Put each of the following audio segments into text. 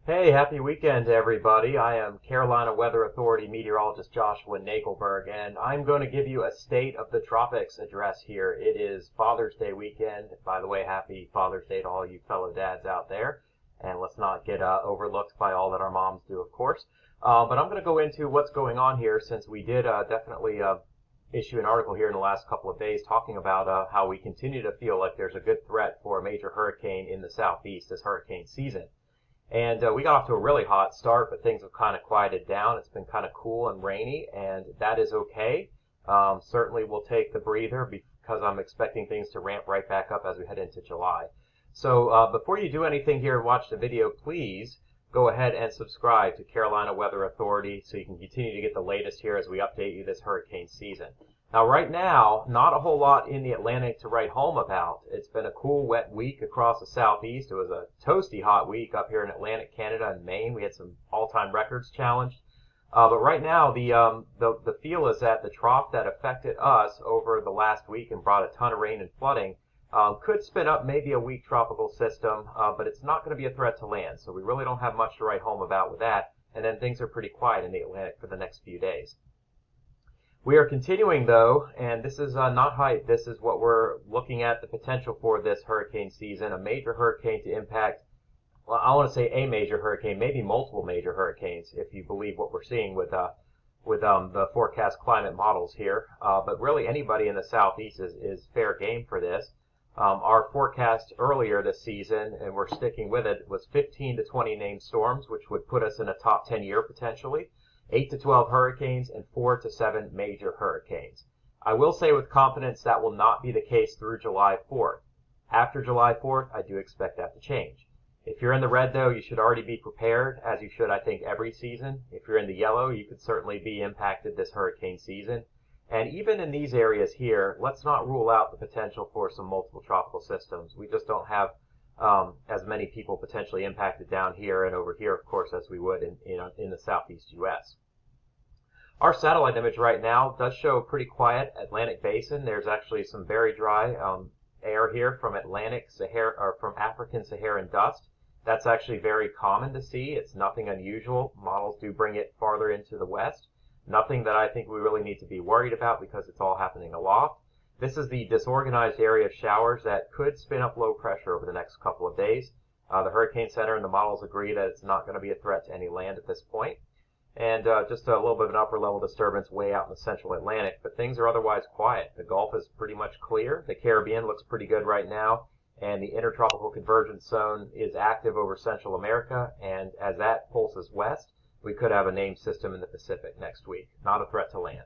Hey, happy weekend, everybody. I am Carolina Weather Authority meteorologist Joshua Nagelberg, and I'm going to give you a State of the Tropics address here. It is Father's Day weekend. By the way, happy Father's Day to all you fellow dads out there. And let's not get overlooked by all that our moms do, of course. But I'm going to go into what's going on here since we did definitely issue an article here in the last couple of days talking about how we continue to feel like there's a good threat for a major hurricane in the southeast this hurricane season. And we got off to a really hot start, but things have kind of quieted down. It's been kind of cool and rainy, and that is okay. Certainly we'll take the breather because I'm expecting things to ramp right back up as we head into July. So before you do anything here and watch the video, please go ahead and subscribe to Carolina Weather Authority so you can continue to get the latest here as we update you this hurricane season. Now, right now, not a whole lot in the Atlantic to write home about. It's been a cool, wet week across the southeast. It was a toasty hot week up here in Atlantic Canada and Maine. We had some all-time records challenged. But right now, the feel is that the trough that affected us over the last week and brought a ton of rain and flooding could spin up maybe a weak tropical system, but it's not going to be a threat to land. So we really don't have much to write home about with that. And then things are pretty quiet in the Atlantic for the next few days. We are continuing, though, and this is not hype. This is what we're looking at the potential for this hurricane season, a major hurricane to impact, well, I want to say a major hurricane, maybe multiple major hurricanes, if you believe what we're seeing with the forecast climate models here. But really anybody in the southeast is fair game for this. Our forecast earlier this season, and we're sticking with it, was 15 to 20 named storms, which would put us in a top 10 year potentially. 8 to 12 hurricanes, and 4 to 7 major hurricanes. I will say with confidence that will not be the case through July 4th. After July 4th, I do expect that to change. If you're in the red, though, you should already be prepared, as you should, I think, every season. If you're in the yellow, you could certainly be impacted this hurricane season. And even in these areas here, let's not rule out the potential for some multiple tropical systems. We just don't have as many people potentially impacted down here and over here, of course, as we would in the Southeast U.S. Our satellite image right now does show a pretty quiet Atlantic basin. There's actually some very dry air here from from African Saharan dust. That's actually very common to see. It's nothing unusual. Models do bring it farther into the west. Nothing that I think we really need to be worried about because it's all happening aloft. This is the disorganized area of showers that could spin up low pressure over the next couple of days. The Hurricane Center and the models agree that it's not going to be a threat to any land at this point. And just a little bit of an upper level disturbance way out in the central Atlantic, but things are otherwise quiet. The Gulf is pretty much clear. The Caribbean looks pretty good right now, and the intertropical convergence zone is active over Central America, and as that pulses west, we could have a named system in the Pacific next week. Not a threat to land.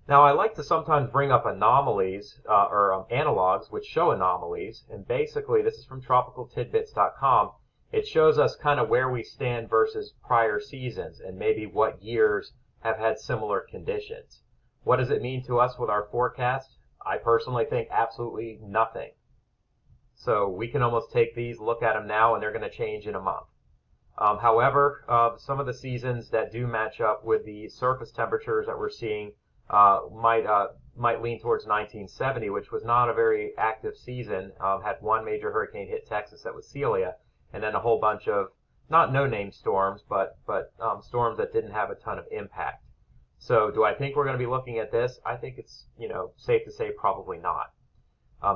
Now, I like to sometimes bring up anomalies, or analogs, which show anomalies, and basically this is from tropicaltidbits.com. It shows us kind of where we stand versus prior seasons and maybe what years have had similar conditions. What does it mean to us with our forecast? I personally think absolutely nothing. So we can almost take these, look at them now, and they're going to change in a month. However, some of the seasons that do match up with the surface temperatures that we're seeing might lean towards 1970, which was not a very active season. Had one major hurricane hit Texas, that was Celia, and then a whole bunch of not no-name storms, but storms that didn't have a ton of impact. So do I think we're going to be looking at this? I think it's safe to say probably not.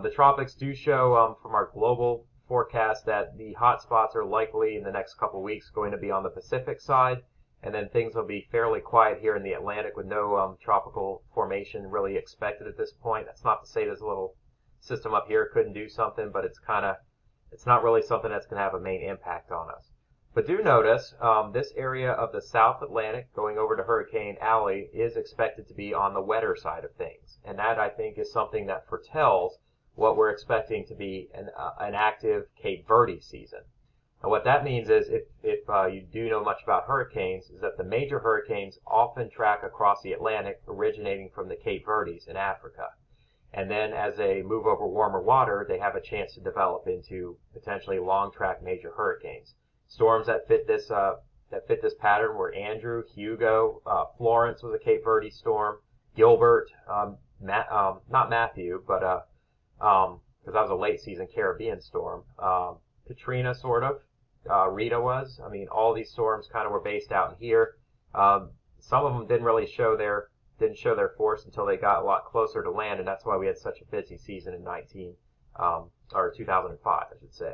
The tropics do show from our global forecast that the hot spots are likely in the next couple of weeks going to be on the Pacific side, and then things will be fairly quiet here in the Atlantic with no tropical formation really expected at this point. That's not to say this little system up here couldn't do something, but it's not really something that's going to have a main impact on us. But do notice this area of the South Atlantic going over to Hurricane Alley is expected to be on the wetter side of things. And that, I think, is something that foretells what we're expecting to be an active Cape Verde season. And what that means is, if you do know much about hurricanes, is that the major hurricanes often track across the Atlantic, originating from the Cape Verdes in Africa. And then as they move over warmer water, they have a chance to develop into potentially long-track major hurricanes. Storms that fit this pattern were Andrew, Hugo, Florence was a Cape Verde storm, Gilbert, not Matthew, but because that was a late season Caribbean storm, Katrina, sort of. Rita was. I mean, all these storms kind of were based out in here. Some of them didn't really show their force until they got a lot closer to land, and that's why we had such a busy season in 2005, I should say.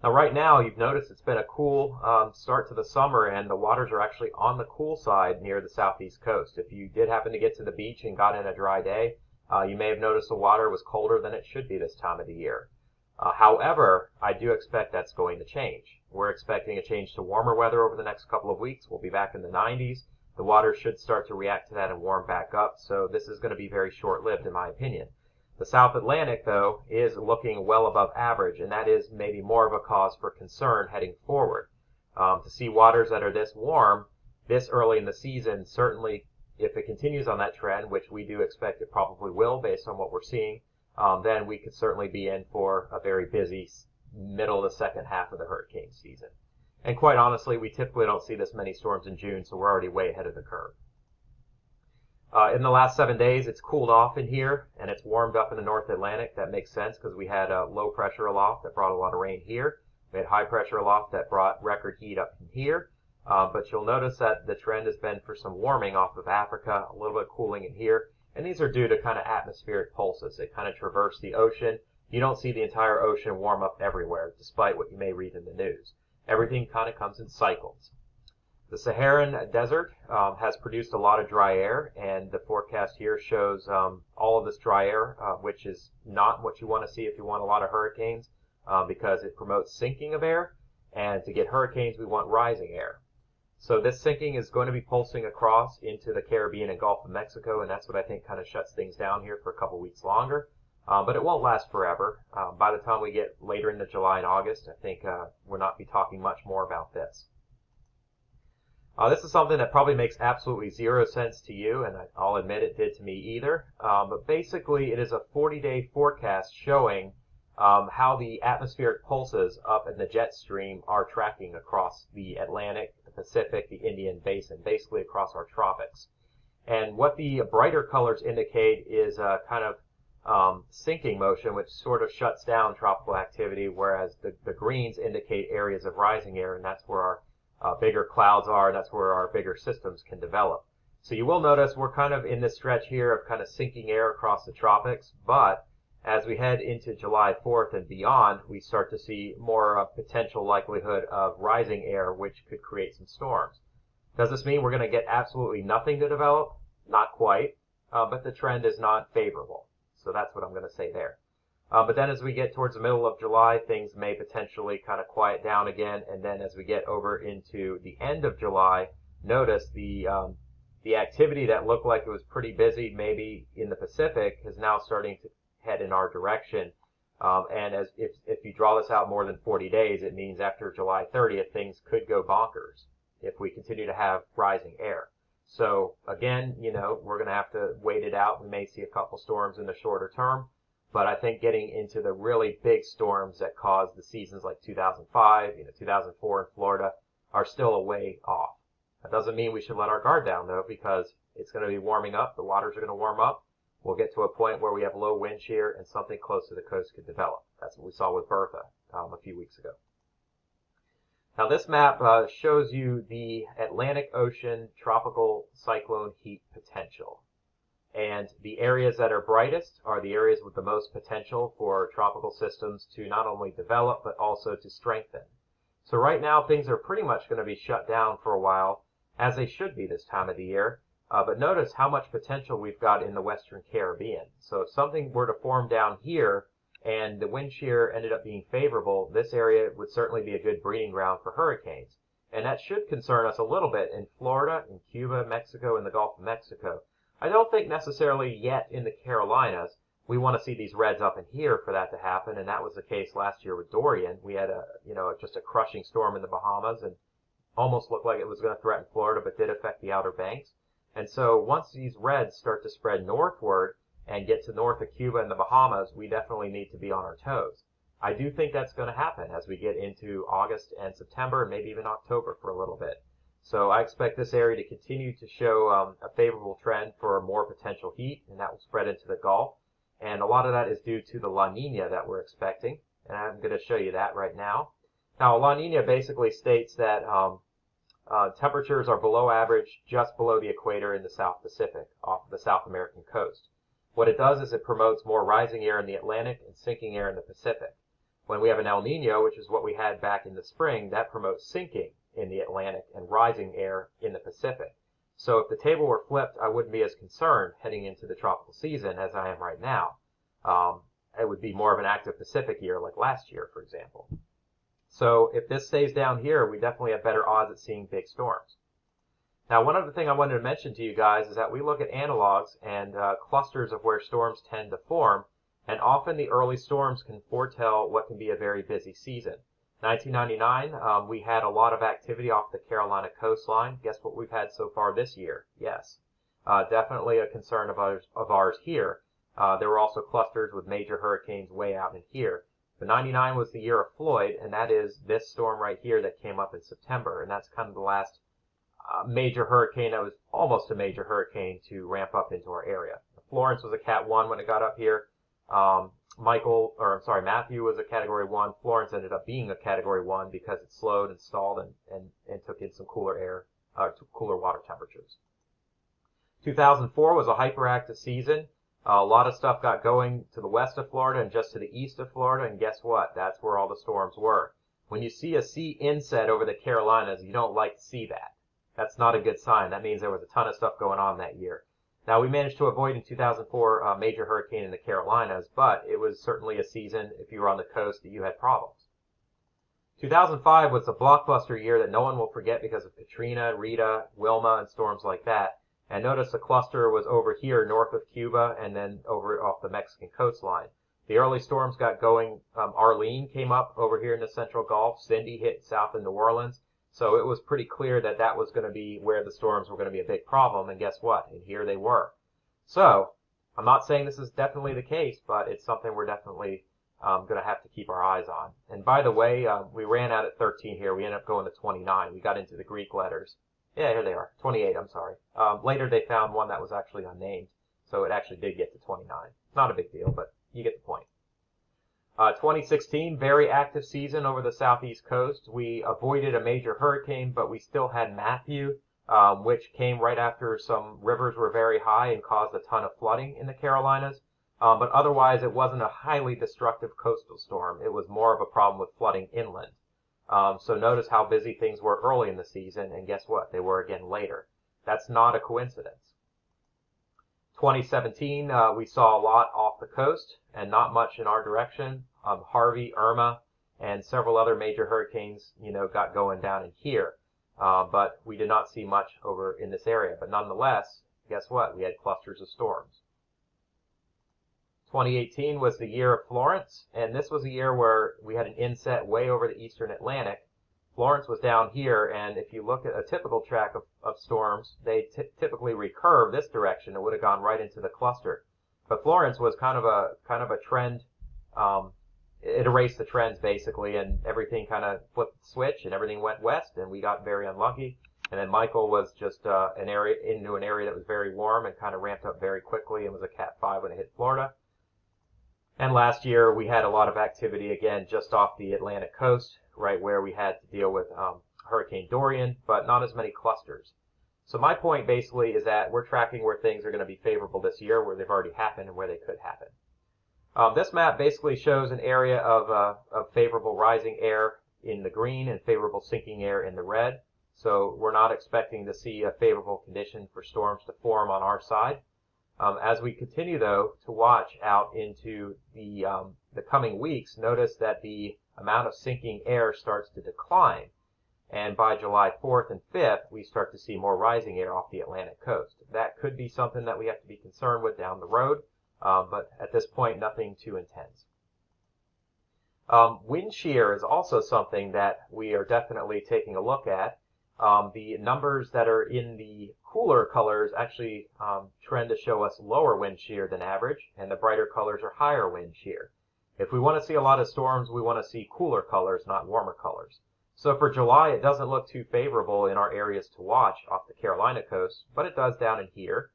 Now, right now, you've noticed it's been a cool start to the summer, and the waters are actually on the cool side near the southeast coast. If you did happen to get to the beach and got in a dry day, you may have noticed the water was colder than it should be this time of the year. However, I do expect that's going to change. We're expecting a change to warmer weather over the next couple of weeks. We'll be back in the 90s. The water should start to react to that and warm back up, so this is going to be very short-lived in my opinion. The South Atlantic, though, is looking well above average, and that is maybe more of a cause for concern heading forward. To see waters that are this warm this early in the season, certainly if it continues on that trend, which we do expect it probably will based on what we're seeing, then we could certainly be in for a very busy middle of the second half of the hurricane season. And quite honestly, we typically don't see this many storms in June, so we're already way ahead of the curve. In the last 7 days, it's cooled off in here, and it's warmed up in the North Atlantic. That makes sense because we had low pressure aloft that brought a lot of rain here. We had high pressure aloft that brought record heat up in here. But you'll notice that the trend has been for some warming off of Africa, a little bit cooling in here. And these are due to kind of atmospheric pulses. They kind of traverse the ocean. You don't see the entire ocean warm up everywhere, despite what you may read in the news. Everything kind of comes in cycles. The Saharan desert has produced a lot of dry air, and the forecast here shows all of this dry air, which is not what you want to see if you want a lot of hurricanes, because it promotes sinking of air, and to get hurricanes, we want rising air. So this sinking is going to be pulsing across into the Caribbean and Gulf of Mexico, and that's what I think kind of shuts things down here for a couple weeks longer. But it won't last forever. By the time we get later into July and August, I think we'll not be talking much more about this. This is something that probably makes absolutely zero sense to you, and I'll admit it did to me either. But basically, it is a 40-day forecast showing how the atmospheric pulses up in the jet stream are tracking across the Atlantic, the Pacific, the Indian Basin, basically across our tropics. And what the brighter colors indicate is a kind of sinking motion, which sort of shuts down tropical activity, whereas the greens indicate areas of rising air, and that's where our bigger clouds are, and that's where our bigger systems can develop. So you will notice we're kind of in this stretch here of kind of sinking air across the tropics, but as we head into July 4th and beyond, we start to see more potential likelihood of rising air, which could create some storms. Does this mean we're going to get absolutely nothing to develop? Not quite, but the trend is not favorable. So that's what I'm going to say there. But then as we get towards the middle of July, things may potentially kind of quiet down again. And then as we get over into the end of July, notice the activity that looked like it was pretty busy maybe in the Pacific is now starting to head in our direction. And if you draw this out more than 40 days, it means after July 30th, things could go bonkers if we continue to have rising air. So again, we're going to have to wait it out. We may see a couple storms in the shorter term. But I think getting into the really big storms that caused the seasons like 2005, 2004 in Florida are still a way off. That doesn't mean we should let our guard down, though, because it's going to be warming up. The waters are going to warm up. We'll get to a point where we have low wind shear and something close to the coast could develop. That's what we saw with Bertha a few weeks ago. Now, this map shows you the Atlantic Ocean tropical cyclone heat potential. And the areas that are brightest are the areas with the most potential for tropical systems to not only develop, but also to strengthen. So right now, things are pretty much going to be shut down for a while, as they should be this time of the year. But notice how much potential we've got in the Western Caribbean. So if something were to form down here and the wind shear ended up being favorable, this area would certainly be a good breeding ground for hurricanes. And that should concern us a little bit in Florida, in Cuba, Mexico, and the Gulf of Mexico. I don't think necessarily yet in the Carolinas we want to see these reds up in here for that to happen, and that was the case last year with Dorian. We had just a crushing storm in the Bahamas and almost looked like it was going to threaten Florida, but did affect the Outer Banks. And so once these reds start to spread northward and get to north of Cuba and the Bahamas, we definitely need to be on our toes. I do think that's going to happen as we get into August and September and maybe even October for a little bit. So I expect this area to continue to show a favorable trend for more potential heat, and that will spread into the Gulf. And a lot of that is due to the La Nina that we're expecting, and I'm going to show you that right now. Now, a La Nina basically states that temperatures are below average just below the equator in the South Pacific, off the South American coast. What it does is it promotes more rising air in the Atlantic and sinking air in the Pacific. When we have an El Nino, which is what we had back in the spring, that promotes sinking in the Atlantic and rising air in the Pacific. So if the table were flipped, I wouldn't be as concerned heading into the tropical season as I am right now. It would be more of an active Pacific year like last year, for example. So if this stays down here, we definitely have better odds at seeing big storms. Now, one other thing I wanted to mention to you guys is that we look at analogs and clusters of where storms tend to form, and often the early storms can foretell what can be a very busy season. 1999, we had a lot of activity off the Carolina coastline. Guess what we've had so far this year? Yes, definitely a concern of ours here. There were also clusters with major hurricanes way out in here. But 99 was the year of Floyd, and that is this storm right here that came up in September, and that's kind of the last major hurricane that was almost a major hurricane to ramp up into our area. Florence was a Cat 1 when it got up here. Matthew was a Category 1. Florence ended up being a Category 1 because it slowed and stalled and took in some cooler water temperatures. 2004 was a hyperactive season. A lot of stuff got going to the west of Florida and just to the east of Florida, and guess what? That's where all the storms were. When you see a sea inset over the Carolinas, you don't like to see that. That's not a good sign. That means there was a ton of stuff going on that year. Now, we managed to avoid in 2004 a major hurricane in the Carolinas, but it was certainly a season, if you were on the coast, that you had problems. 2005 was a blockbuster year that no one will forget because of Katrina, Rita, Wilma, and storms like that. And notice the cluster was over here north of Cuba and then over off the Mexican coastline. The early storms got going. Arlene came up over here in the Central Gulf. Cindy hit south in New Orleans. So it was pretty clear that that was going to be where the storms were going to be a big problem. And guess what? And here they were. So I'm not saying this is definitely the case, but it's something we're definitely going to have to keep our eyes on. And by the way, we ran out at 13 here. We ended up going to 29. We got into the Greek letters. Yeah, here they are. 28, I'm sorry. Later they found one that was actually unnamed, so it actually did get to 29. Not a big deal, but you get the point. 2016, very active season over the southeast coast. We avoided a major hurricane, but we still had Matthew, which came right after some rivers were very high and caused a ton of flooding in the Carolinas. But otherwise, it wasn't a highly destructive coastal storm. It was more of a problem with flooding inland. So notice how busy things were early in the season, and guess what? They were again later. That's not a coincidence. 2017, we saw a lot off the coast and not much in our direction. Harvey, Irma, and several other major hurricanes, got going down in here. But we did not see much over in this area. But nonetheless, guess what? We had clusters of storms. 2018 was the year of Florence, and this was a year where we had an inset way over the eastern Atlantic. Florence was down here, and if you look at a typical track of storms, they typically recurve this direction. It would have gone right into the cluster. But Florence was kind of a trend. It erased the trends basically, and everything kind of flipped the switch, and everything went west, and we got very unlucky. And then Michael was just into an area that was very warm and kind of ramped up very quickly and was a Cat 5 when it hit Florida. And last year we had a lot of activity again just off the Atlantic coast, right where we had to deal with Hurricane Dorian, but not as many clusters. So my point basically is that we're tracking where things are going to be favorable this year, where they've already happened and where they could happen. This map basically shows an area of favorable rising air in the green and favorable sinking air in the red. So we're not expecting to see a favorable condition for storms to form on our side. As we continue, though, to watch out into the coming weeks, notice that the amount of sinking air starts to decline. And by July 4th and 5th, we start to see more rising air off the Atlantic coast. That could be something that we have to be concerned with down the road, but at this point, nothing too intense. Wind shear is also something that we are definitely taking a look at. The numbers that are in the cooler colors actually trend to show us lower wind shear than average, and the brighter colors are higher wind shear. If we want to see a lot of storms, we want to see cooler colors, not warmer colors. So for July, it doesn't look too favorable in our areas to watch off the Carolina coast, but it does down in here.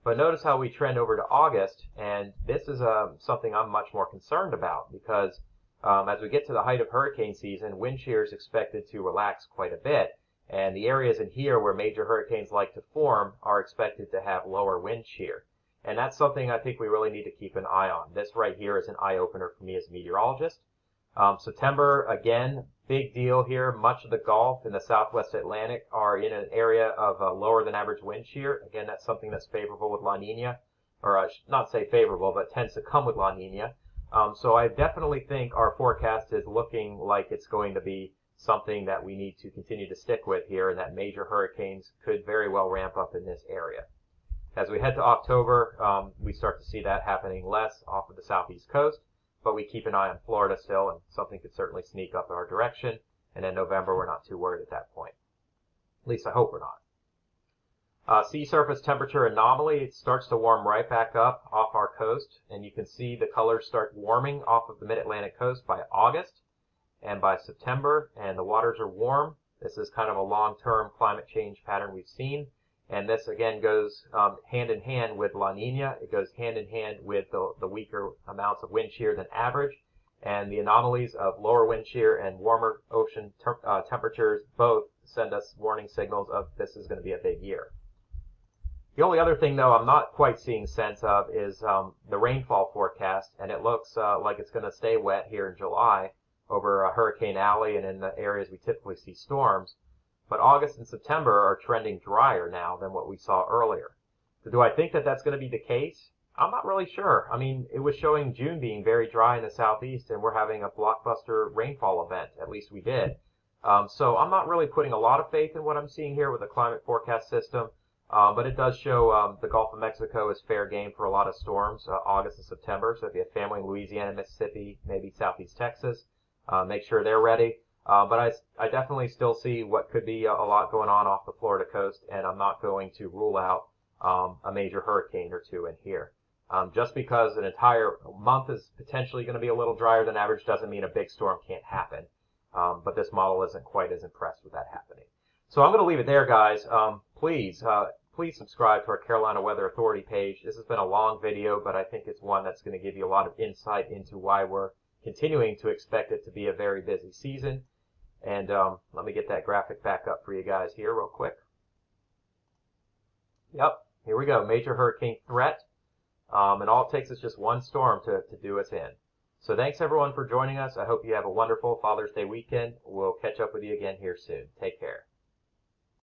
But notice how we trend over to August, and this is something I'm much more concerned about, because As we get to the height of hurricane season, wind shear is expected to relax quite a bit, and the areas in here where major hurricanes like to form are expected to have lower wind shear. And that's something I think we really need to keep an eye on. This right here is an eye-opener for me as a meteorologist. September, again, big deal here. Much of the Gulf and the Southwest Atlantic are in an area of lower than average wind shear. Again, that's something that's favorable with La Nina, or I should not say favorable, but tends to come with La Nina. So I definitely think our forecast is looking like it's going to be something that we need to continue to stick with here, and that major hurricanes could very well ramp up in this area. As we head to October, we start to see that happening less off of the southeast coast, but we keep an eye on Florida still, and something could certainly sneak up in our direction. And in November, we're not too worried at that point. At least I hope we're not. Sea surface temperature anomaly, it starts to warm right back up off our coast, and you can see the colors start warming off of the mid-Atlantic coast by August and by September, and the waters are warm. This is kind of a long-term climate change pattern we've seen, and this again goes hand in hand with La Nina. It goes hand in hand with the weaker amounts of wind shear than average, and the anomalies of lower wind shear and warmer ocean temperatures both send us warning signals of this is going to be a big year. The only other thing, though, I'm not quite seeing sense of is the rainfall forecast, and it looks like it's going to stay wet here in July over Hurricane Alley and in the areas we typically see storms. But August and September are trending drier now than what we saw earlier. So do I think that that's going to be the case? I'm not really sure. I mean, it was showing June being very dry in the southeast, and we're having a blockbuster rainfall event. At least we did. So I'm not really putting a lot of faith in what I'm seeing here with the climate forecast system. But it does show the Gulf of Mexico is fair game for a lot of storms, August and September. So if you have family in Louisiana, Mississippi, maybe southeast Texas, make sure they're ready. But I definitely still see what could be a lot going on off the Florida coast, and I'm not going to rule out a major hurricane or two in here. Just because an entire month is potentially going to be a little drier than average doesn't mean a big storm can't happen. But this model isn't quite as impressed with that happening. So I'm going to leave it there, guys. Please subscribe to our Carolina Weather Authority page. This has been a long video, but I think it's one that's going to give you a lot of insight into why we're continuing to expect it to be a very busy season. And let me get that graphic back up for you guys here real quick. Yep, here we go. Major hurricane threat. And all it takes is just one storm to do us in. So thanks, everyone, for joining us. I hope you have a wonderful Father's Day weekend. We'll catch up with you again here soon. Take care.